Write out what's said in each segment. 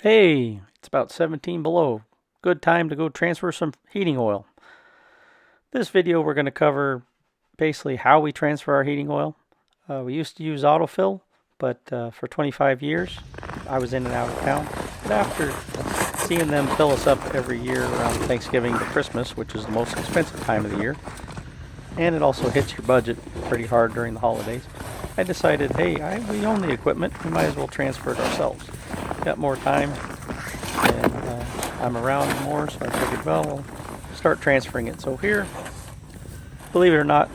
Hey, it's about 17 below. Good time to go transfer some heating oil. This video we're going to cover basically how we transfer our heating oil. We used to use autofill, but for 25 years I was in and out of town. But after seeing them fill us up every year around Thanksgiving to Christmas, which is the most expensive time of the year, and it also hits your budget pretty hard during the holidays, I decided, hey, we own the equipment, we might as well transfer it ourselves. Got more time, and I'm around more, so I figured, well, we'll start transferring it. So here, believe it or not,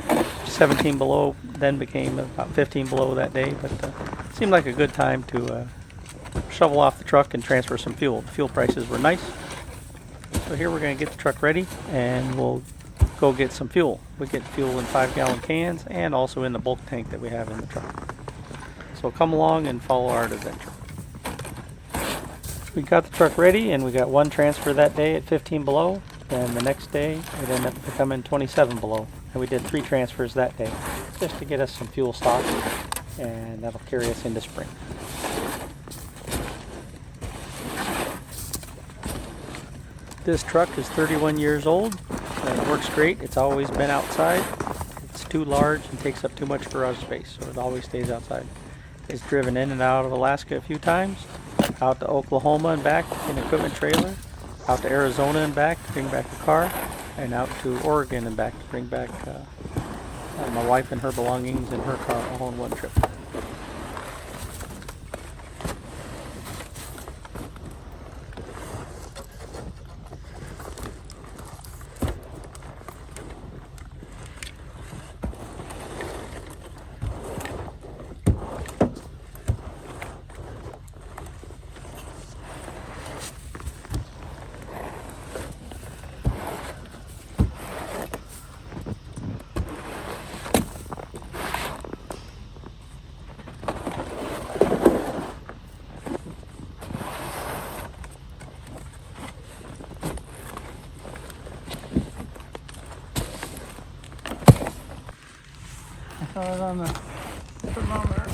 17 below then became about 15 below that day, but seemed like a good time to shovel off the truck and transfer some fuel. The fuel prices were nice, so here we're going to get the truck ready and we'll go get some fuel. We get fuel in 5-gallon cans and also in the bulk tank that we have in the truck. So come along and follow our adventure. We got the truck ready and we got one transfer that day at 15 below, and the next day it ended up becoming 27 below, and we did 3 transfers that day just to get us some fuel stock, and that'll carry us into spring. This truck is 31 years old and it works great. It's always been outside. It's too large and takes up too much garage space, so it always stays outside. It's driven in and out of Alaska a few times, out to Oklahoma and back in an equipment trailer, out to Arizona and back to bring back the car, and out to Oregon and back to bring back my wife and her belongings and her car all in one trip. I saw it on the thermometer.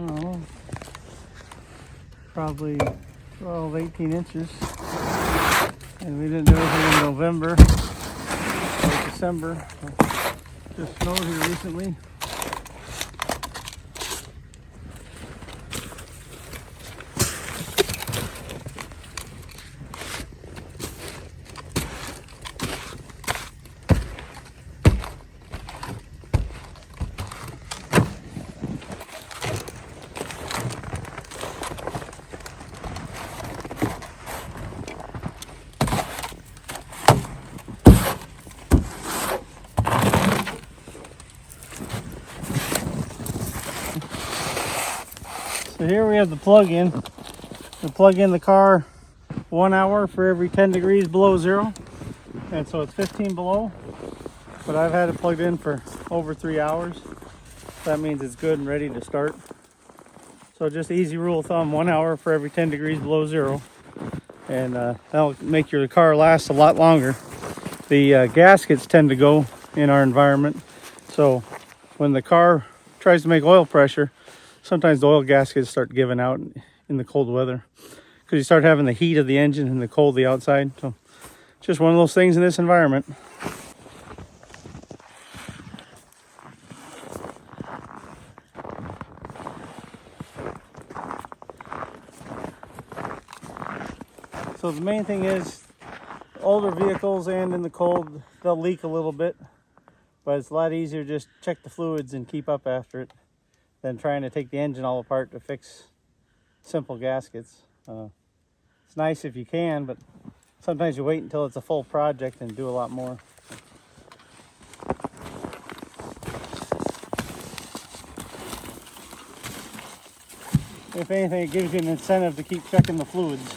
Oh, probably 12, 18 inches. And we didn't do anything in November or December. Just snowed here recently. So here we have the plug-in. We plug in the car 1 hour for every 10 degrees below zero. And so it's 15 below, but I've had it plugged in for over 3 hours. That means it's good and ready to start. So just easy rule of thumb, 1 hour for every 10 degrees below zero. And that'll make your car last a lot longer. The gaskets tend to go in our environment. So when the car tries to make oil pressure, sometimes the oil gaskets start giving out in the cold weather because you start having the heat of the engine and the cold of the outside. So just one of those things in this environment. So the main thing is older vehicles and in the cold, they'll leak a little bit, but it's a lot easier to just check the fluids and keep up after it than trying to take the engine all apart to fix simple gaskets. It's nice if you can, but sometimes you wait until it's a full project and do a lot more. If anything, it gives you an incentive to keep checking the fluids.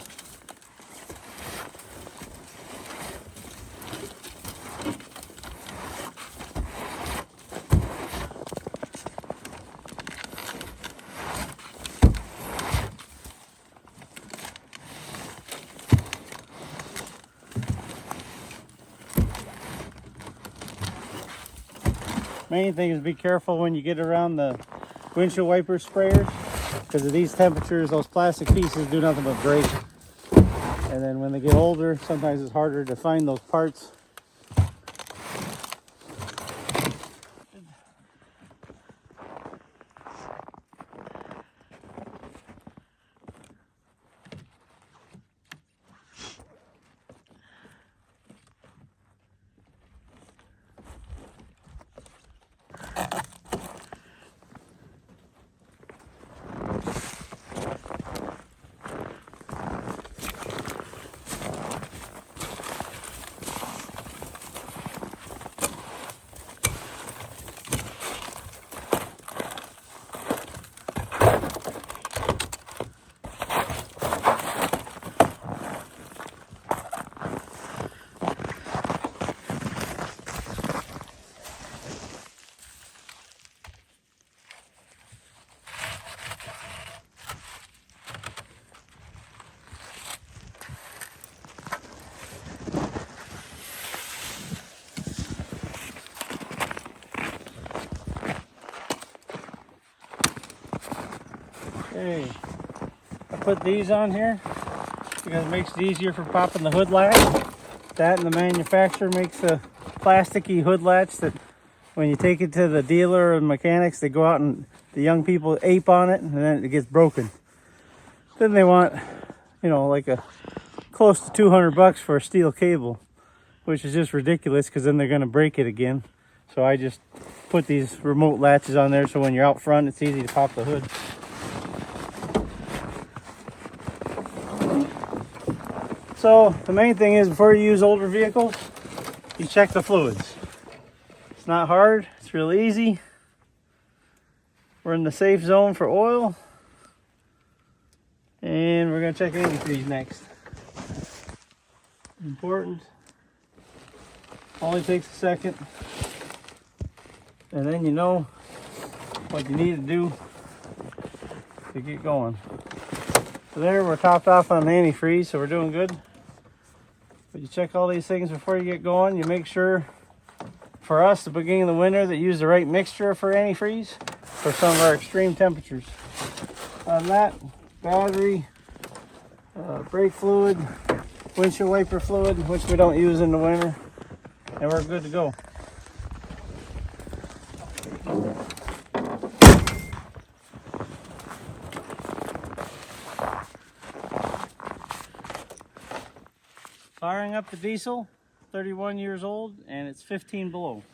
Main thing is be careful when you get around the windshield wiper sprayers, because at these temperatures those plastic pieces do nothing but break. And then when they get older, sometimes it's harder to find those parts. Okay, I put these on here because it makes it easier for popping the hood latch. That and the manufacturer makes a plasticky hood latch that when you take it to the dealer or mechanics, they go out and the young people ape on it and then it gets broken. Then they want, you know, like a close to 200 bucks for a steel cable, which is just ridiculous because then they're going to break it again. So I just put these remote latches on there so when you're out front, it's easy to pop the hood. So the main thing is before you use older vehicles, you check the fluids. It's not hard, it's real easy. We're in the safe zone for oil. And we're gonna check antifreeze next. Important. Only takes a second. And then you know what you need to do to get going. So there, we're topped off on antifreeze, so we're doing good. But you check all these things before you get going. You make sure, for us, the beginning of the winter, that you use the right mixture for antifreeze for some of our extreme temperatures. On that, battery, brake fluid, windshield wiper fluid, which we don't use in the winter, and we're good to go. Firing up the diesel, 31 years old, and it's 15 below.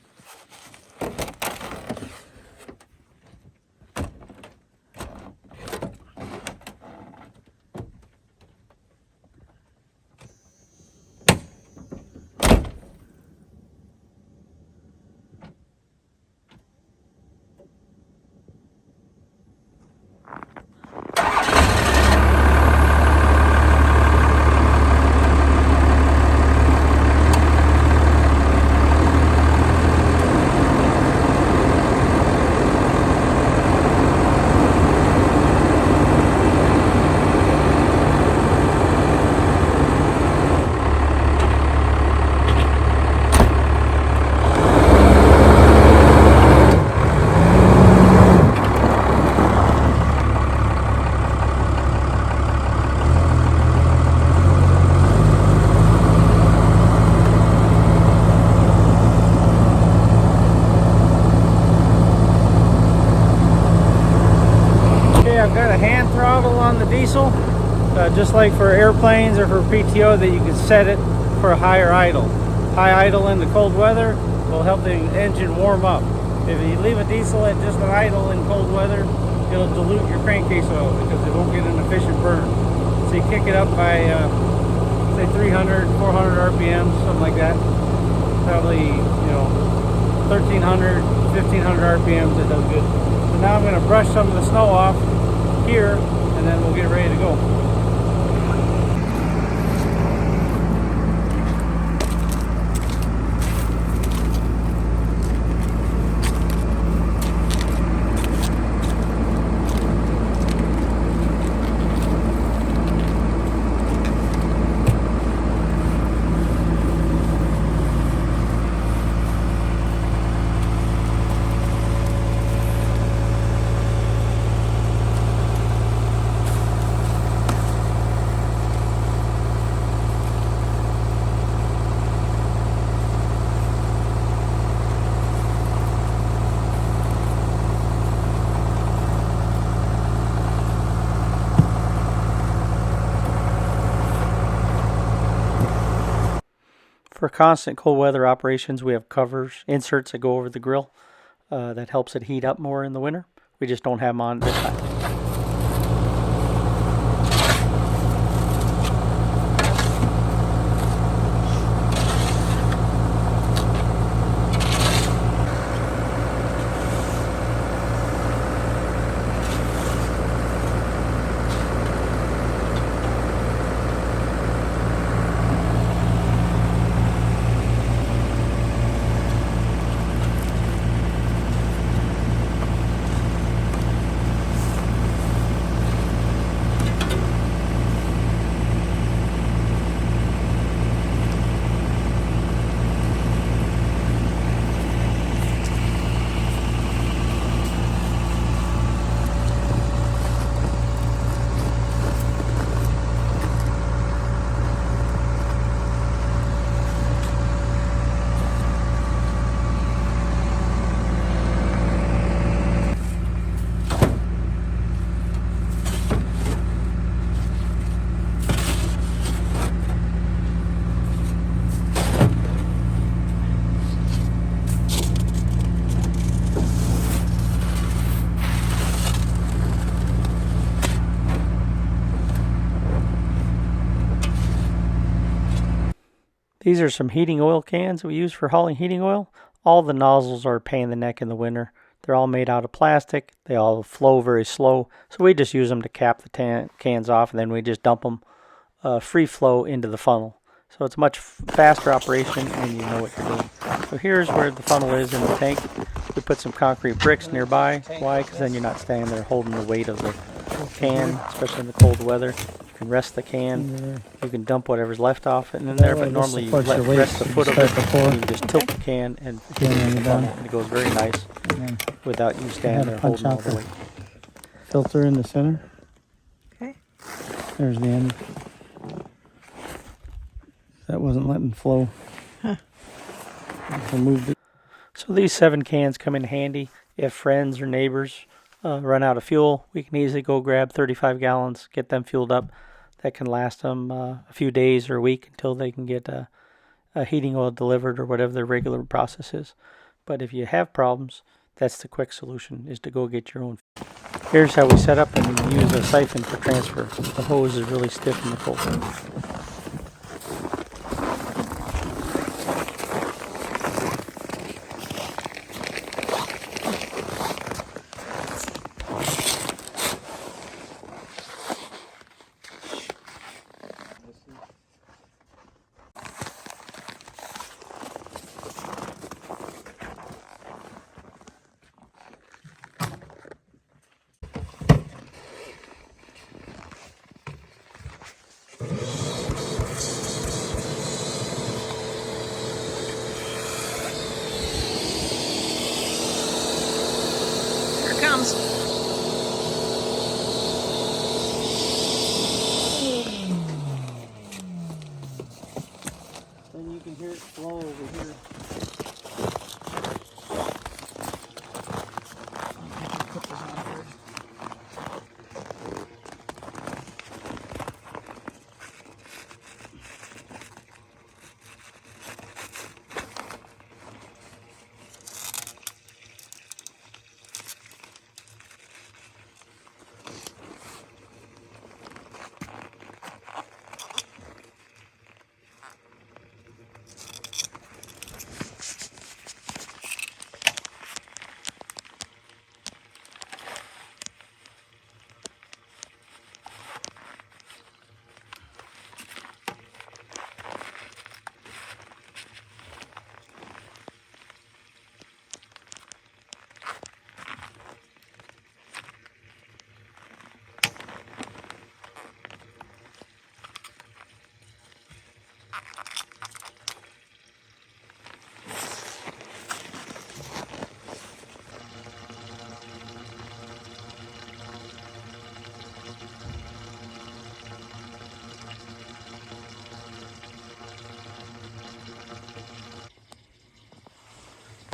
I've got a hand throttle on the diesel, just like for airplanes or for PTO, that you can set it for a higher idle. High idle in the cold weather will help the engine warm up. If you leave a diesel at just an idle in cold weather, it'll dilute your crankcase oil because it won't get an efficient efficient burn. So you kick it up by say 300, 400 RPMs, something like that. Probably, you know, 1300, 1500 RPMs, it does good. So now I'm going to brush some of the snow off here, and then we'll get ready to go. For constant cold weather operations, we have covers, inserts that go over the grill. That helps it heat up more in the winter. We just don't have them on this time. These are some heating oil cans we use for hauling heating oil. All the nozzles are a pain in the neck in the winter. They're all made out of plastic. They all flow very slow. So we just use them to cap the cans off, and then we just dump them free flow into the funnel. So it's a much faster operation, and you know what you're doing. So here's where the funnel is in the tank. We put some concrete bricks nearby. Why? Because then you're not standing there holding the weight of the can, especially in the cold weather. You can rest the can. You can dump whatever's left off it in there, but normally you rest the foot of it, and you just tilt the can and it goes very nice without you standing there holding all the weight. Filter in the center. Okay. There's the end. That wasn't letting flow. Huh. Removed it. So these 7 cans come in handy if friends or neighbors run out of fuel. We can easily go grab 35 gallons, get them fueled up. That can last them a few days or a week until they can get a heating oil delivered or whatever their regular process is. But if you have problems, that's the quick solution, is to go get your own. Here's how we set up and use a siphon for transfer. The hose is really stiff in the cold.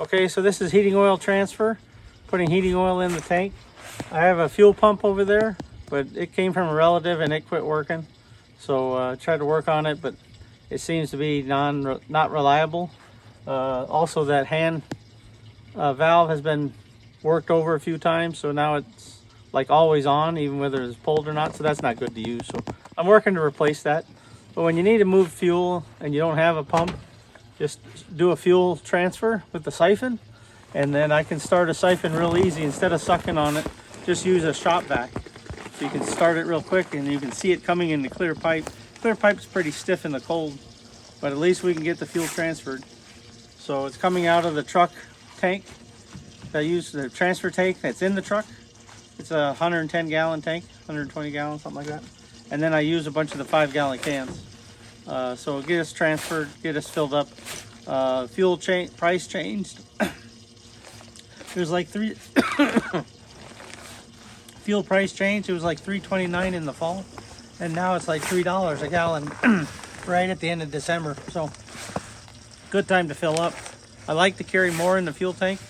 Okay, so this is heating oil transfer, putting heating oil in the tank. I have a fuel pump over there, but it came from a relative and it quit working. So I tried to work on it, but it seems to be not reliable. Also, that hand valve has been worked over a few times, so now it's like always on, even whether it's pulled or not, so that's not good to use. So I'm working to replace that. But when you need to move fuel and you don't have a pump, just do a fuel transfer with the siphon, and then I can start a siphon real easy. Instead of sucking on it, just use a shop vac. So you can start it real quick and you can see it coming in the clear pipe. Clear pipe's pretty stiff in the cold, but at least we can get the fuel transferred. So it's coming out of the truck tank. I use the transfer tank that's in the truck. It's a 110 gallon tank, 120 gallons, something like that. And then I use a bunch of the 5-gallon cans. So get us transferred, get us filled up. Fuel price changed. It was like fuel price change. It was like $3.29 in the fall, and now it's like $3 a gallon right at the end of December. So good time to fill up. I like to carry more in the fuel tank,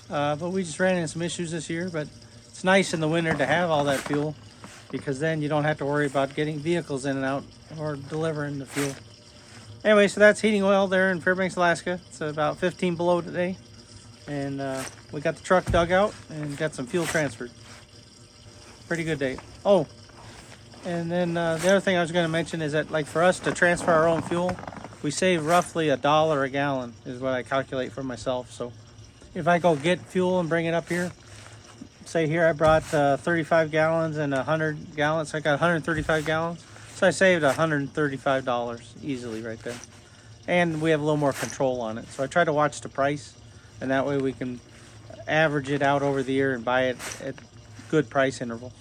but we just ran into some issues this year. But it's nice in the winter to have all that fuel, because then you don't have to worry about getting vehicles in and out or delivering the fuel. Anyway, so that's heating oil there in Fairbanks, Alaska. It's about 15 below today, and we got the truck dug out and got some fuel transferred. Pretty good day. Oh, and then the other thing I was going to mention is that, like, for us to transfer our own fuel, we save roughly $1 a gallon is what I calculate for myself. So if I go get fuel and bring it up here, say here I brought 35 gallons and 100 gallons, so I got 135 gallons. So I saved $135 easily right there. And we have a little more control on it. So I try to watch the price, and that way we can average it out over the year and buy it at good price intervals.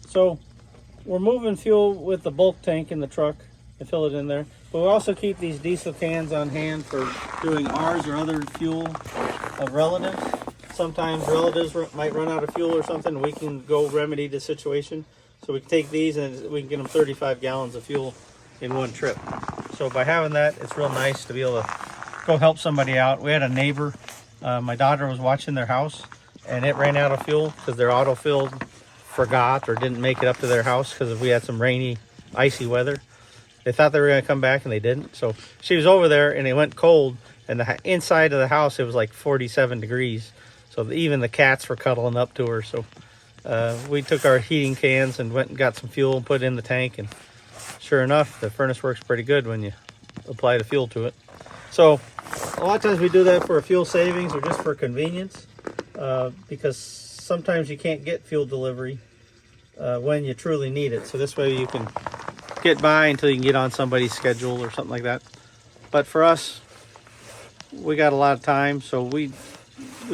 So we're moving fuel with the bulk tank in the truck and fill it in there. But we also keep these diesel cans on hand for doing ours or other fuel of relatives. Sometimes relatives might run out of fuel or something. We can go remedy the situation. So we can take these and we can get them 35 gallons of fuel in one trip. So by having that, it's real nice to be able to go help somebody out. We had a neighbor, my daughter was watching their house, and it ran out of fuel because their autofill forgot or didn't make it up to their house because we had some rainy, icy weather. They thought they were going to come back and they didn't. So she was over there and it went cold, and the inside of the house, it was like 47 degrees. So even the cats were cuddling up to her. So we took our heating cans and went and got some fuel and put it in the tank. And sure enough, the furnace works pretty good when you apply the fuel to it. So a lot of times we do that for a fuel savings or just for convenience, because sometimes you can't get fuel delivery when you truly need it. So this way you can get by until you can get on somebody's schedule or something like that. But for us, we got a lot of time, so we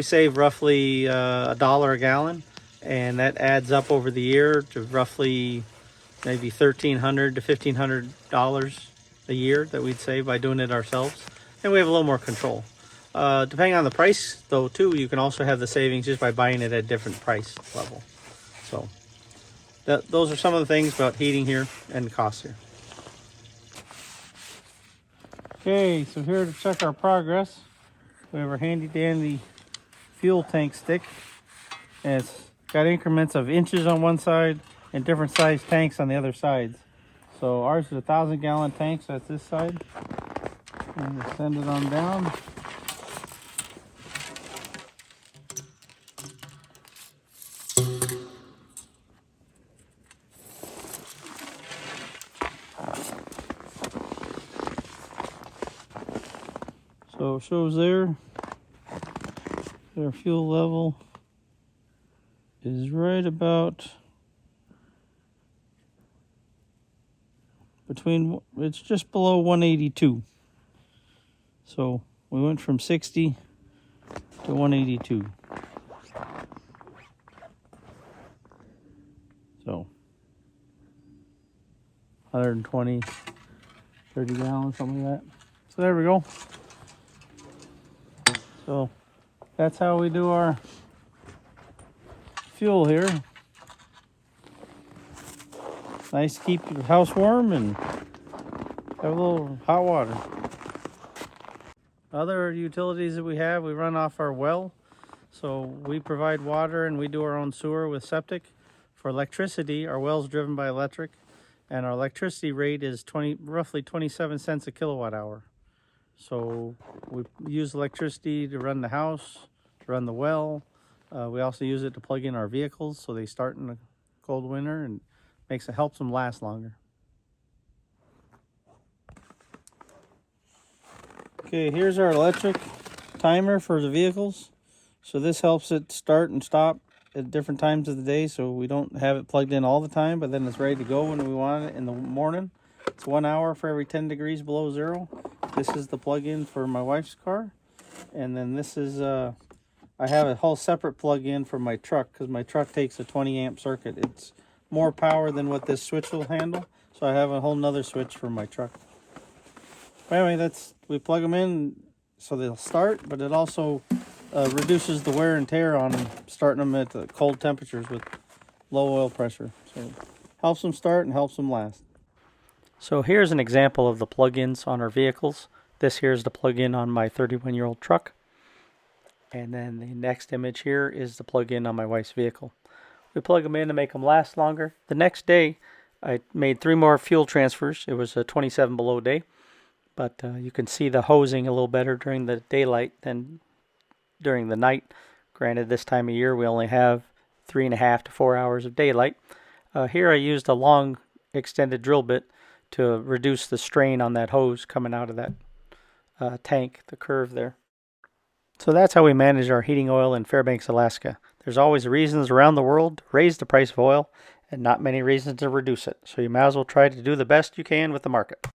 save roughly $1 a gallon, and that adds up over the year to roughly maybe $1,300 to $1,500 a year that we'd save by doing it ourselves. And we have a little more control. Depending on the price, though, too, you can also have the savings just by buying it at a different price level. So those are some of the things about heating here and costs here. Okay, so here to check our progress, we have our handy dandy fuel tank stick, and it's got increments of inches on one side and different size tanks on the other sides. So ours is a 1,000-gallon tank, so that's this side. And we'll send it on down. So it shows there, their fuel level is right about it's just below 182. So we went from 60 to 182. So 120, 30 gallons, something like that. So there we go. So that's how we do our fuel here. Nice to keep your house warm and have a little hot water. Other utilities that we have, we run off our well. So we provide water and we do our own sewer with septic. For electricity, our well's driven by electric, and our electricity rate is roughly 27 cents a kilowatt hour. So we use electricity to run the house, to run the well. We also use it to plug in our vehicles so they start in the cold winter and helps them last longer. Okay, here's our electric timer for the vehicles. So this helps it start and stop at different times of the day, so we don't have it plugged in all the time, but then it's ready to go when we want it in the morning. It's 1 hour for every 10 degrees below zero. This is the plug-in for my wife's car. And then this is, I have a whole separate plug-in for my truck because my truck takes a 20 amp circuit. It's more power than what this switch will handle, so I have a whole nother switch for my truck. But anyway, we plug them in so they'll start, but it also reduces the wear and tear on them, starting them at the cold temperatures with low oil pressure. So helps them start and helps them last. So here's an example of the plug-ins on our vehicles. This here is the plug-in on my 31-year-old truck. And then the next image here is the plug-in on my wife's vehicle. We plug them in to make them last longer. The next day, I made 3 more fuel transfers. It was a 27 below day. But you can see the hosing a little better during the daylight than during the night. Granted, this time of year we only have 3.5 to 4 hours of daylight. Here I used a long extended drill bit to reduce the strain on that hose coming out of that tank, the curve there. So that's how we manage our heating oil in Fairbanks, Alaska. There's always reasons around the world to raise the price of oil and not many reasons to reduce it. So you might as well try to do the best you can with the market,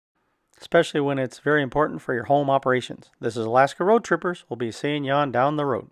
especially when it's very important for your home operations. This is Alaska Road Trippers. We'll be seeing you on down the road.